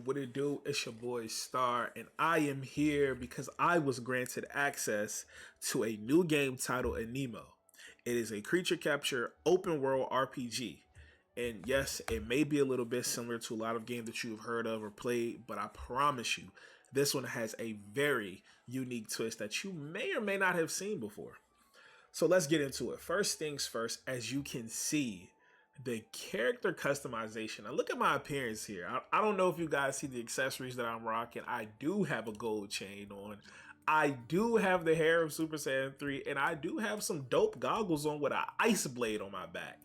what it do? It's your boy Star, and I am here because I was granted access to a new game titled Aniimo. It is a creature capture open world RPG. And yes, it may be a little bit similar to a lot of games that you've heard of or played, but I promise you, this one has a very unique twist that you may or may not have seen before. So let's get into it. First things first, as you can see, the character customization. Now look at my appearance here. I don't know if you guys see the accessories that I'm rocking. I do have a gold chain on. I do have the hair of Super Saiyan 3, and I do have some dope goggles on with an ice blade on my back.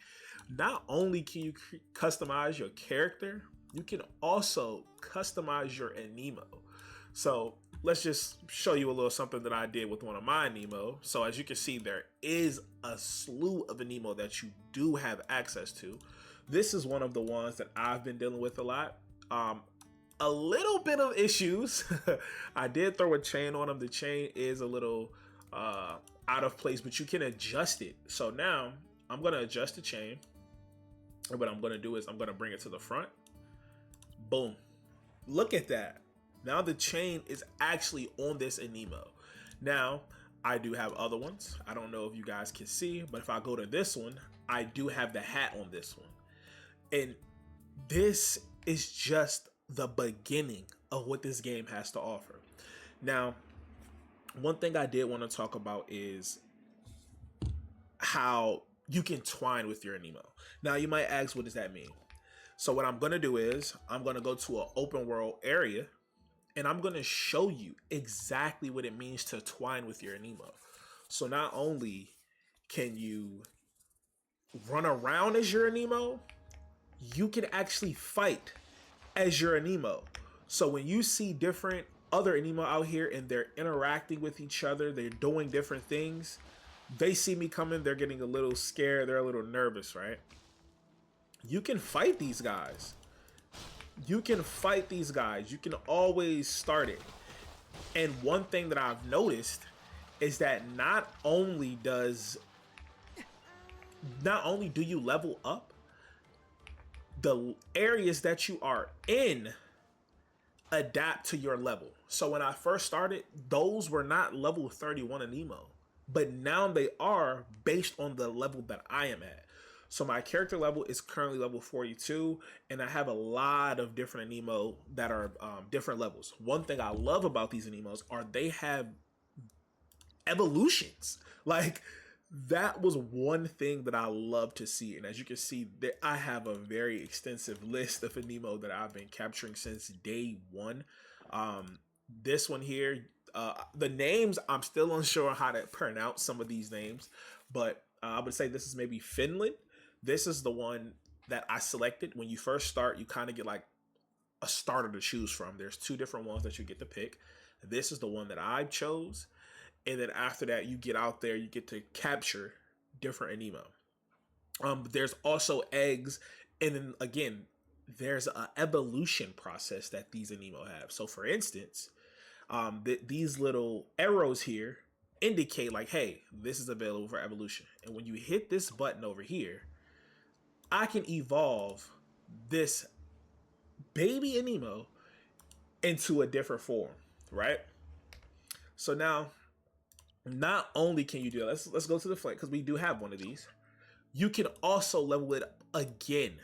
Not only can you customize your character, you can also customize your Aniimo. So let's just show you a little something that I did with one of my Aniimo. So as you can see, there is a slew of Aniimo that you do have access to. This is one of the ones that I've been dealing with a lot. A little bit of issues. I did throw a chain on him. The chain is a little out of place, but you can adjust it. So now I'm going to adjust the chain. And what I'm going to do is I'm going to bring it to the front. Boom. Look at that. Now the chain is actually on this Aniimo. Now, I do have other ones. I don't know if you guys can see, but if I go to this one, I do have the hat on this one. And this is just the beginning of what this game has to offer. Now, one thing I did want to talk about is how you can twine with your Aniimo. Now, you might ask, what does that mean? So what I'm going to do is I'm going to go to an open world area, and I'm going to show you exactly what it means to twine with your Aniimo. So not only can you run around as your Aniimo, you can actually fight as your Aniimo. So when you see different other Aniimo out here and they're interacting with each other, they're doing different things, they see me coming, they're getting a little scared, they're a little nervous, right? You can fight these guys. You can fight these guys. You can always start it. And one thing that I've noticed is that not only do you level up, the areas that you are in adapt to your level. So when I first started, those were not level 31 Aniimo, but now they are based on the level that I am at. So my character level is currently level 42, and I have a lot of different Aniimo that are different levels. One thing I love about these Aniimos are they have evolutions. Like, that was one thing that I love to see. And as you can see, I have a very extensive list of Aniimo that I've been capturing since day one. This one here, the names, I'm still unsure how to pronounce some of these names, but I would say this is maybe Finland. This is the one that I selected. When you first start, you kind of get like a starter to choose from. There's two different ones that you get to pick. This is the one that I chose. And then after that, you get out there, you get to capture different Aniimo. There's also eggs. And then again, there's an evolution process that these Aniimo have. So for instance, these little arrows here indicate like, hey, this is available for evolution. And when you hit this button over here, I can evolve this baby Aniimo into a different form, right? So now, not only can you do that, let's go to the flank because we do have one of these. You can also level it up again.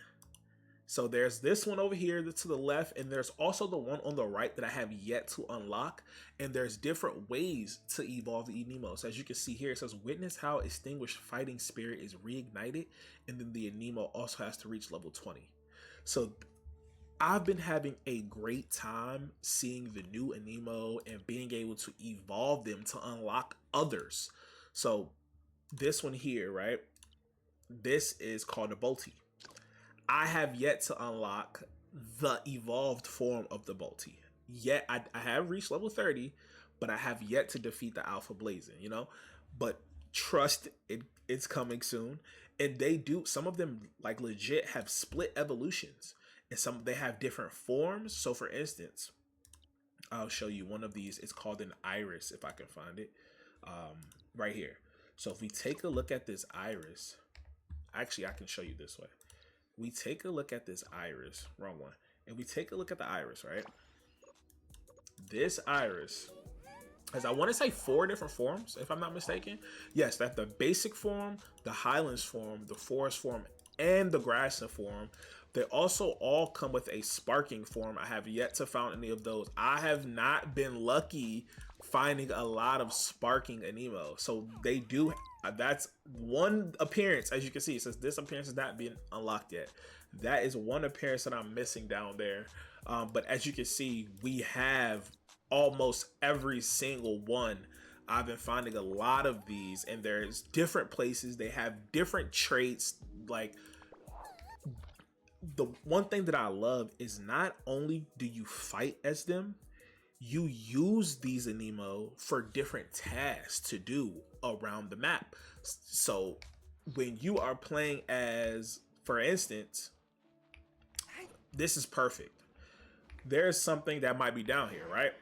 So there's this one over here to the left, and there's also the one on the right that I have yet to unlock. And there's different ways to evolve the Aniimo. So as you can see here, it says witness how extinguished fighting spirit is reignited, and then the Aniimo also has to reach level 20. So I've been having a great time seeing the new Aniimo and being able to evolve them to unlock others. So this one here, right? This is called a Bolty. I have yet to unlock the evolved form of the Bolty. Yet I have reached level 30, but I have yet to defeat the Alpha Blazing, you know? But trust it's coming soon. And they do, some of them like legit have split evolutions. And some they have different forms. So for instance, I'll show you one of these. It's called an iris, if I can find it. Right here. So if we take a look at this iris, actually I can show you this way. We take a look at this iris, wrong one, and we take a look at the iris, right? This iris has, I want to say, 4 different forms, if I'm not mistaken. Yes, that's the basic form, the highlands form, the forest form, and the grassland form. They also all come with a sparking form. I have yet to find any of those. I have not been lucky finding a lot of sparking Aniimo. So they do. That's one appearance. As you can see, it says this appearance has not been unlocked yet. That is one appearance that I'm missing down there. But as you can see, we have almost every single one. I've been finding a lot of these, and there's different places. They have different traits. Like, the one thing that I love is not only do you fight as them, you use these Aniimo for different tasks to do around the map. So when you are playing as, for instance, this is perfect. There's something that might be down here, right?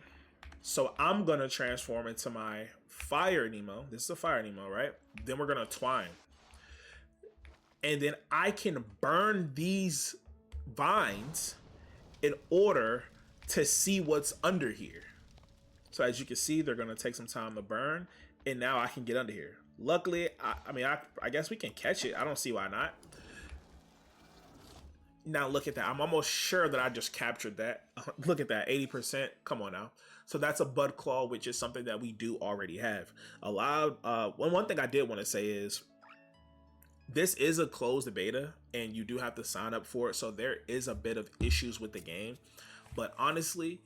So I'm gonna transform into my fire Aniimo. This is a fire Aniimo, right? Then we're gonna twine. And then I can burn these vines in order to see what's under here. So as you can see, they're gonna take some time to burn, and now I can get under here. Luckily, I guess we can catch it. I don't see why not. Now look at that. I'm almost sure that I just captured that. Look at that, 80%. Come on now. So that's a bud claw, which is something that we do already have. One thing I did want to say is, this is a closed beta and you do have to sign up for it. So there is a bit of issues with the game, but honestly,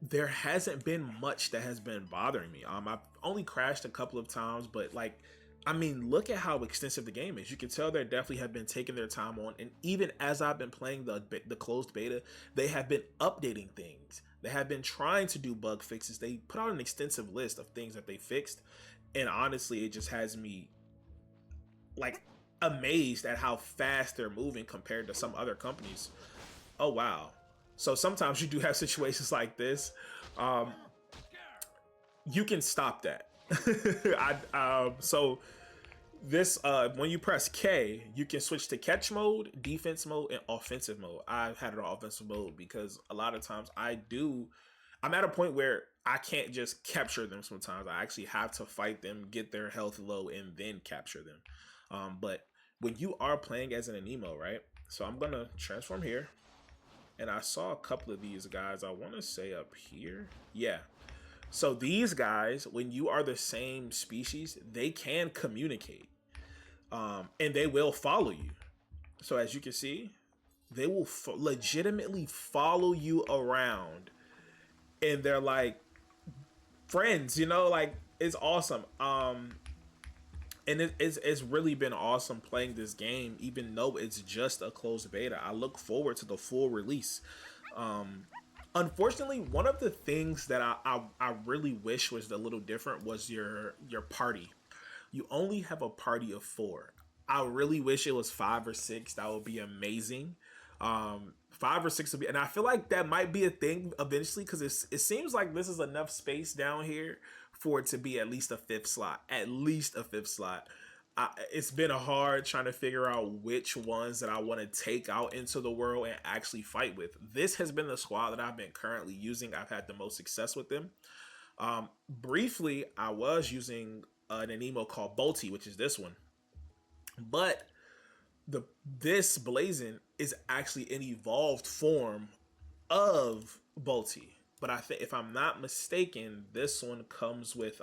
there hasn't been much that has been bothering me. I've only crashed a couple of times, but like, I mean, look at how extensive the game is. You can tell they definitely have been taking their time on. And even as I've been playing the closed beta, they have been updating things. They have been trying to do bug fixes. They put out an extensive list of things that they fixed. And honestly, it just has me like amazed at how fast they're moving compared to some other companies. Oh, wow. So sometimes you do have situations like this. You can stop that. So this, when you press K, you can switch to catch mode, defense mode, and offensive mode. I've had it on offensive mode because a lot of times I'm at a point where I can't just capture them. Sometimes I actually have to fight them, get their health low, and then capture them. But when you are playing as an Aniimo, right? So I'm gonna transform here, and I saw a couple of these guys. I want to say up here, yeah. So these guys, when you are the same species, they can communicate, and they will follow you. So as you can see, they will legitimately follow you around, and they're like friends, you know, like it's awesome. And it's really been awesome playing this game, even though it's just a closed beta. I look forward to the full release. Unfortunately, one of the things that I really wish was a little different was your party. You only have a party of 4. I really wish it was 5 or 6. That would be amazing. 5 or 6 would be, and I feel like that might be a thing eventually, because it seems like this is enough space down here for it to be at least a 5th slot. At least a 5th slot. It's been hard trying to figure out which ones that I want to take out into the world and actually fight with. This has been the squad that I've been currently using. I've had the most success with them. Briefly, I was using an Aniimo called Bolty, which is this one. But this Blazin is actually an evolved form of Bolty. But I think, if I'm not mistaken, this one comes with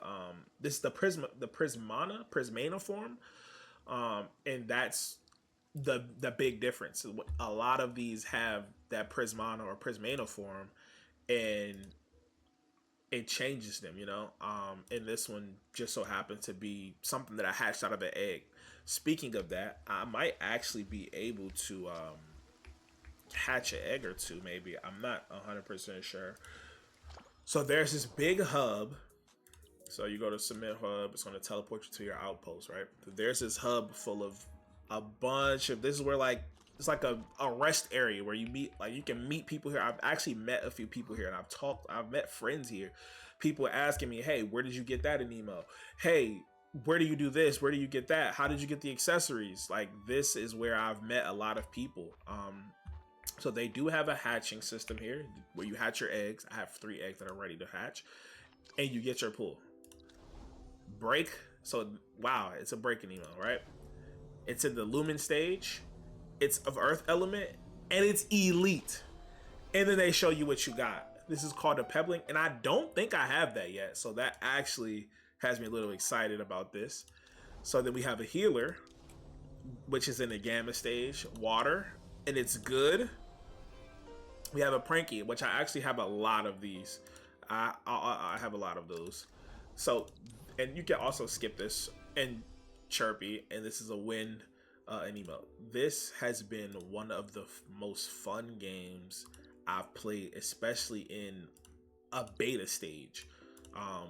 this is the Prismana form, and that's the big difference. A lot of these have that Prismana or Prismana form, and it changes them, you know. And this one just so happened to be something that I hatched out of an egg. Speaking of that, I might actually be able to hatch an egg or two, maybe. I'm not 100% sure. So there's this big hub. So you go to submit hub, it's going to teleport you to your outpost, right? So there's this hub full of a bunch of, this is where like, it's like a rest area where you meet, like you can meet people here. I've actually met a few people here, and I've met friends here. People asking me, hey, where did you get that Aniimo? Hey, where do you do this? Where do you get that? How did you get the accessories? Like, this is where I've met a lot of people. So they do have a hatching system here where you hatch your eggs. I have 3 eggs that are ready to hatch, and you get your pool. Break. So wow, it's a breaking email, right? It's in the Lumen stage. It's of Earth element, and it's elite. And then they show you what you got. This is called a pebbling, and I don't think I have that yet. So that actually has me a little excited about this. So then we have a healer, which is in the gamma stage, water, and it's good. We have a pranky, which I actually have a lot of these. I have a lot of those. So, and you can also skip this and chirpy, and this is a win. Aniimo. This has been one of the most fun games I've played, especially in a beta stage. Um,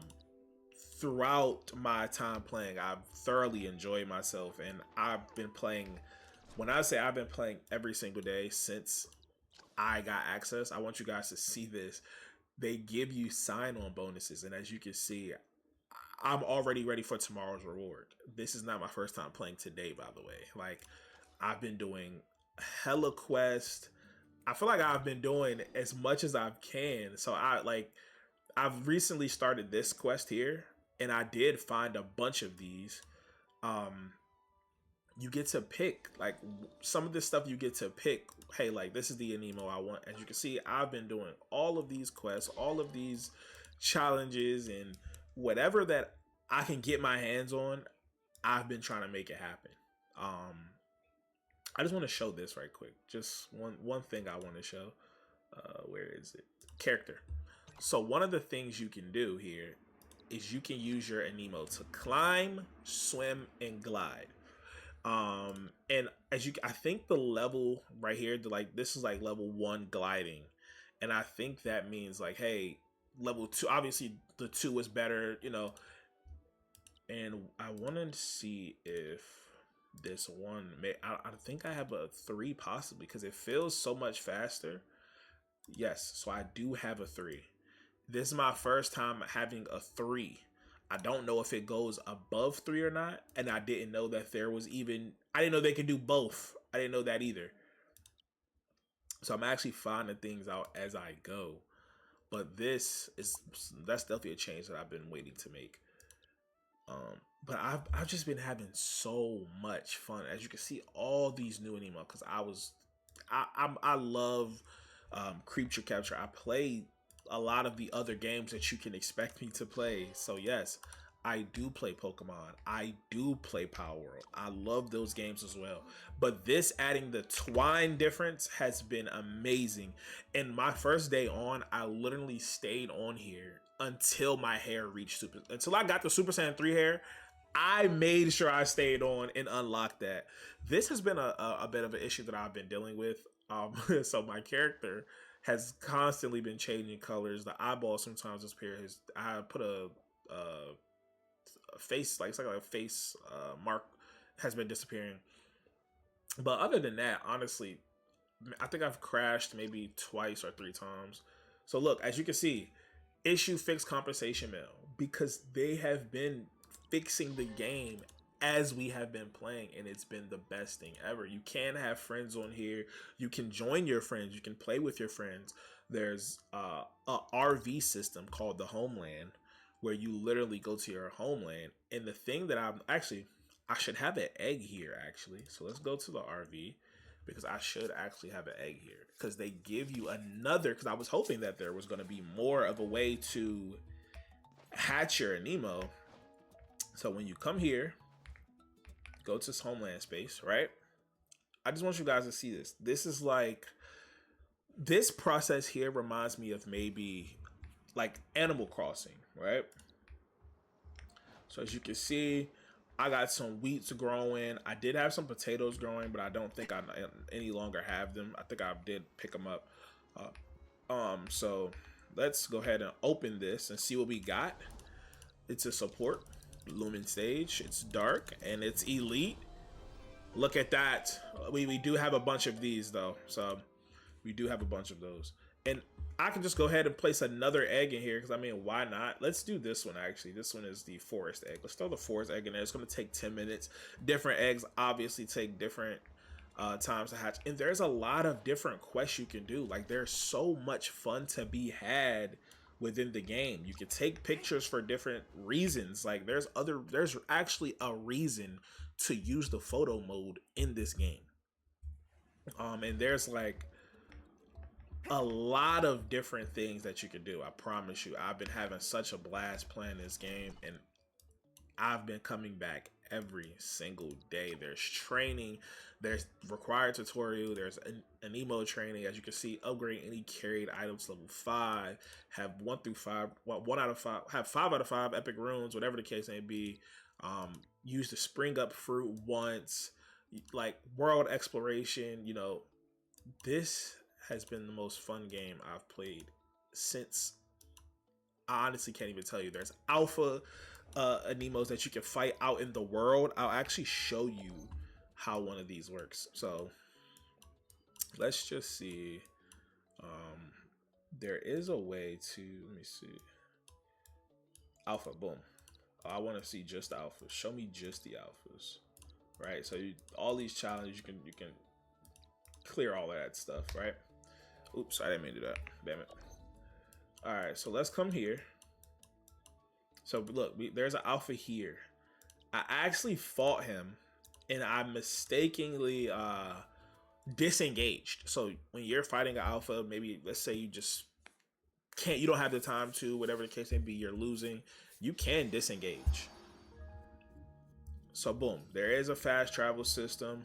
Throughout my time playing, I've thoroughly enjoyed myself, and I've been playing. When I say I've been playing every single day since I got access, I want you guys to see this. They give you sign-on bonuses, and as you can see, I'm already ready for tomorrow's reward. This is not my first time playing today, by the way. Like, I've been doing hella quest. I feel like I've been doing as much as I can. So I've recently started this quest here, and I did find a bunch of these. Um, you get to pick like some of this stuff. You get to pick. Hey, like this is the Aniimo I want. As you can see, I've been doing all of these quests, all of these challenges, and whatever that I can get my hands on. I've been trying to make it happen. I just want to show this right quick. Just one thing I want to show. Where is it? Character. So one of the things you can do here is you can use your Aniimo to climb, swim, and glide. And as you, I think the level right here, like this is like level 1 gliding, and I think that means like, hey, level 2. Obviously, the 2 is better, you know. And I want to see if this one may. I think I have a 3 possibly because it feels so much faster. Yes, so I do have a 3. This is my first time having a 3. I don't know if it goes above 3 or not, and I didn't know that there was even. I didn't know they could do both. I didn't know that either. So I'm actually finding things out as I go. But that's definitely a change that I've been waiting to make. But I've just been having so much fun. As you can see, all these new Aniimo because I love creature capture. I play a lot of the other games that you can expect me to play. So yes, I do play Pokemon. I do play palworld. I love those games as well. But this adding the twine difference has been amazing. And my first day on, I literally stayed on here until my hair reached until I got the Super Saiyan 3 hair. I made sure I stayed on and unlocked that. This has been a bit of an issue that I've been dealing with. So my character has constantly been changing colors. The eyeball sometimes disappear. I put a face, like it's like a face mark has been disappearing. But other than that, honestly, I think I've crashed maybe twice or 3 times. So look, as you can see, issue fix compensation mail because they have been fixing the game as we have been playing, and it's been the best thing ever. You can have friends on here. You can join your friends. You can play with your friends. There's a RV system called the Homeland where you literally go to your homeland. And the thing that I should have an egg here actually. So let's go to the RV because I should actually have an egg here because they give you another, because I was hoping that there was going to be more of a way to hatch your Aniimo. So when you come here, go to this homeland space, right? I just want you guys to see this. This is like, this process here reminds me of maybe like Animal Crossing, right? So as you can see, I got some wheats growing. I did have some potatoes growing, but I don't think I any longer have them. I think I did pick them up. So let's go ahead and open this and see what we got. It's a support Lumen stage. It's dark and it's elite. Look at that. We do have a bunch of these though, so we do have a bunch of those. And I can just go ahead and place another egg in here because I mean, why not? Let's do this one actually. This one is the forest egg. Let's throw the forest egg in there. It's going to take 10 minutes. Different eggs obviously take different times to hatch. And there's a lot of different quests you can do. Like there's so much fun to be had within the game. You can take pictures for different reasons. Like there's actually a reason to use the photo mode in this game. And there's like a lot of different things that you can do. I promise you, I've been having such a blast playing this game, and I've been coming back every single day. There's training, there's required tutorial, there's an Aniimo training. As you can see, upgrade any carried items level 5, have 1 through 5, well, 1 out of 5, have 5 out of 5 epic runes, whatever the case may be. Use the spring up fruit once, like world exploration. You know, this has been the most fun game I've played since. I honestly can't even tell you. There's alpha Aniimos that you can fight out in the world. I'll actually show you how one of these works. So let's just see. There is a way to, let me see. Alpha, boom. Oh, I want to see just the alphas. Show me just the alphas. Right? So all these challenges, you can clear all of that stuff, right? Oops, I didn't mean to do that. Damn it. All right, so let's come here. So look, there's an alpha here. I actually fought him, and I mistakenly disengaged. So when you're fighting an alpha, maybe let's say you just you don't have the time to, whatever the case may be, you're losing, you can disengage. So boom, there is a fast travel system.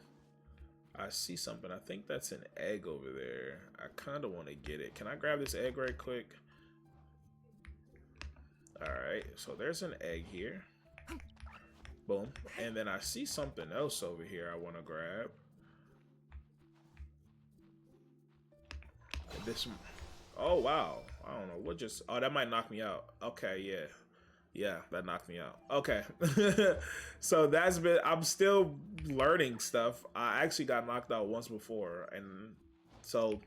I see something. I think that's an egg over there. I kind of want to get it. Can I grab this egg right quick? All right, so there's an egg here. Boom. And then I see something else over here I want to grab. This, oh wow, I don't know what just, oh, that might knock me out. Okay, yeah, that knocked me out. Okay. So that's been, I'm still learning stuff. I actually got knocked out once before, and so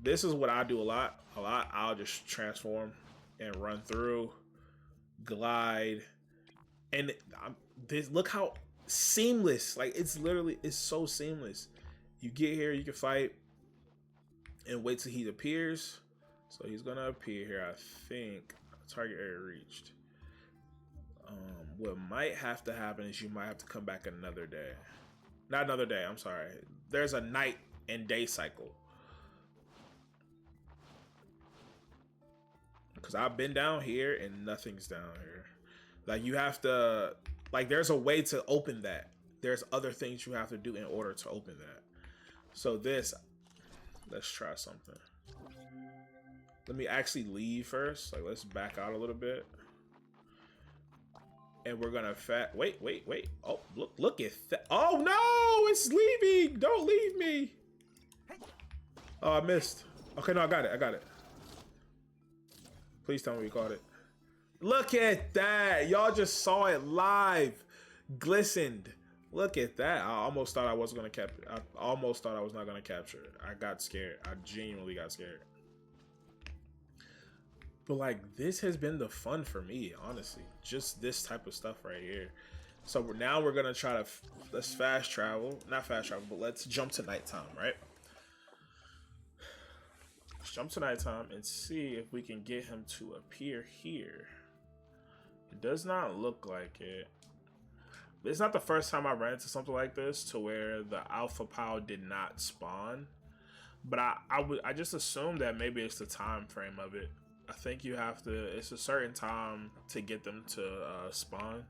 this is what I do a lot. I'll just transform and run through, glide, and this, look how seamless, like it's so seamless. You get here, you can fight and wait till he appears. So he's gonna appear here, I think. Target area reached. What might have to happen is you might have to come back another day. Not another day, I'm sorry. There's a night and day cycle. Because I've been down here and nothing's down here. Like you have to, like there's a way to open that. There's other things you have to do in order to open that. So this, let's try something. Let me actually leave first. Like let's back out a little bit. And we're gonna wait. Oh, look at that. Oh no, it's leaving. Don't leave me. Oh, I missed. Okay, no, I got it. Please tell me we caught it. Look at that. Y'all just saw it live. Glistened. Look at that. I almost thought I wasn't gonna capture. I almost thought I was not gonna capture it. I got scared. I genuinely got scared. But like this has been the fun for me, honestly. Just this type of stuff right here. So now we're gonna try to let's fast travel, not fast travel, but let's jump to nighttime, right? Let's jump to nighttime and see if we can get him to appear here. It does not look like it. It's not the first time I ran into something like this to where the alpha POW did not spawn, but I just assumed that maybe it's the time frame of it. I think you have to, it's a certain time to get them to spawn.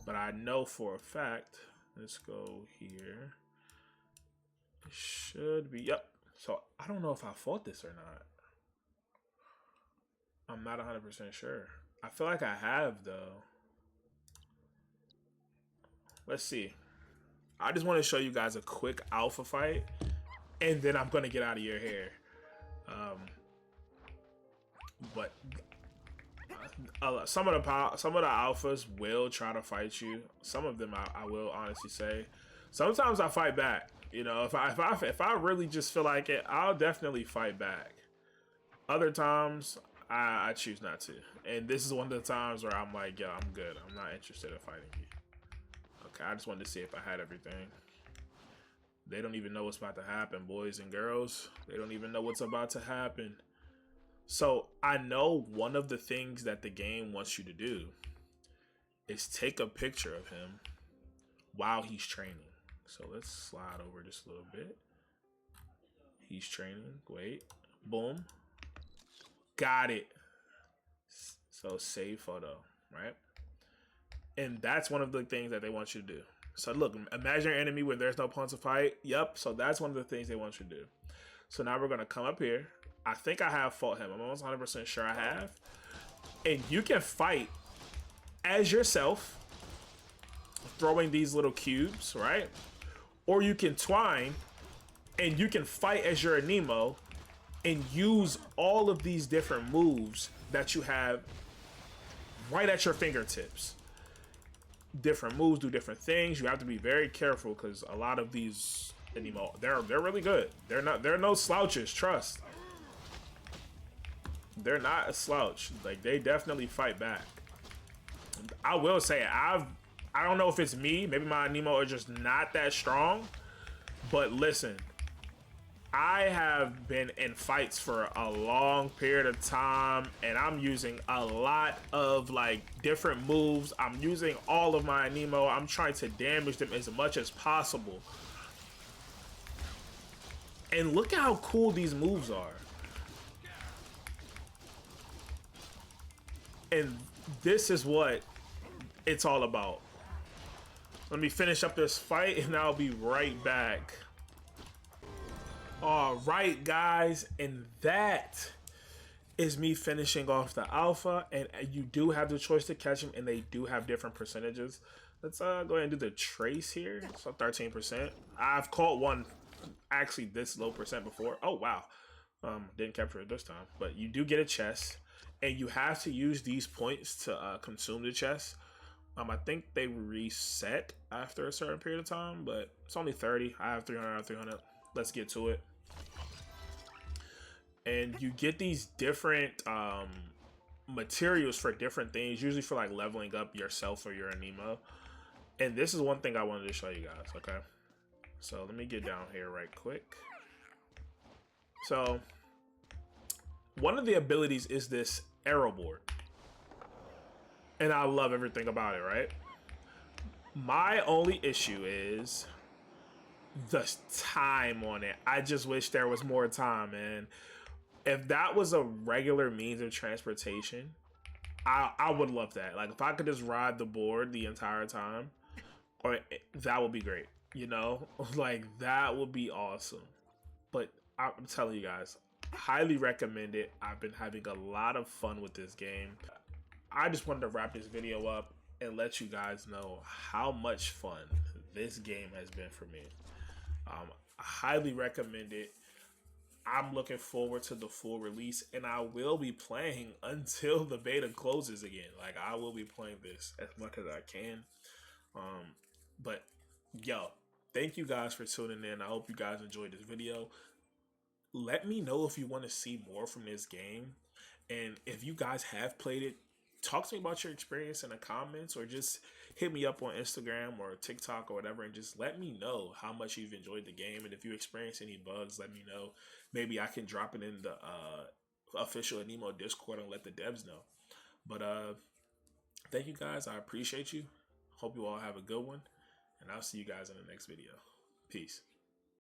But I know for a fact, let's go here. It should be, yep. So I don't know if I fought this or not. I'm not 100% sure. I feel like I have though. Let's see. I just want to show you guys a quick alpha fight. And then I'm going to get out of your hair. But some of the alphas will try to fight you. Some of them I will honestly say. Sometimes I fight back. You know, if I really just feel like it, I'll definitely fight back. Other times I choose not to. And this is one of the times where I'm like, yo, I'm good. I'm not interested in fighting you. Okay, I just wanted to see if I had everything. They don't even know what's about to happen, boys and girls. They don't even know what's about to happen. So I know one of the things that the game wants you to do is take a picture of him while he's training. So let's slide over just a little bit. He's training. Wait. Boom. Got it. So save photo, right? And that's one of the things that they want you to do. So look, imagine an enemy where there's no point to fight. Yep. So that's one of the things they want you to do. So now we're going to come up here. I think I have fought him. I'm almost 100% sure I have. And you can fight as yourself, throwing these little cubes, right? Or you can twine and you can fight as your Aniimo and use all of these different moves that you have right at your fingertips. Different moves do different things. You have to be very careful because a lot of these Aniimo, they're really good. They're no slouches, trust. They're not a slouch. Like, they definitely fight back. I will say I don't know if it's me, maybe my Aniimo are just not that strong, but listen, I have been in fights for a long period of time and I'm using a lot of like different moves. I'm using all of my Aniimo. I'm trying to damage them as much as possible. And look at how cool these moves are. And this is what it's all about. Let me finish up this fight and I'll be right back. All right, guys, and that is me finishing off the alpha, and you do have the choice to catch them, and they do have different percentages. Let's go ahead and do the trace here. So 13%. I've caught one actually this low percent before. Oh, wow. Didn't capture it this time, but you do get a chest, and you have to use these points to consume the chest. I think they reset after a certain period of time, but it's only 30. I have 300 out of 300. Let's get to it. And you get these different materials for different things, usually for like leveling up yourself or your Aniimo. And this is one thing I wanted to show you guys, okay? So let me get down here right quick. So one of the abilities is this arrow board. And I love everything about it, right? My only issue is the time on it. I just wish there was more time, man. If that was a regular means of transportation, I would love that. Like, if I could just ride the board the entire time, or that would be great. You know, like, that would be awesome. But I'm telling you guys, highly recommend it. I've been having a lot of fun with this game. I just wanted to wrap this video up and let you guys know how much fun this game has been for me. I highly recommend it. I'm looking forward to the full release, and I will be playing until the beta closes again. Like, I will be playing this as much as I can. But yo, thank you guys for tuning in. I hope you guys enjoyed this video. Let me know if you want to see more from this game, and if you guys have played it, talk to me about your experience in the comments, or just hit me up on Instagram or TikTok or whatever, and just let me know how much you've enjoyed the game. And if you experience any bugs, let me know. Maybe I can drop it in the official Aniimo Discord and let the devs know. But thank you guys. I appreciate you. Hope you all have a good one, and I'll see you guys in the next video. Peace.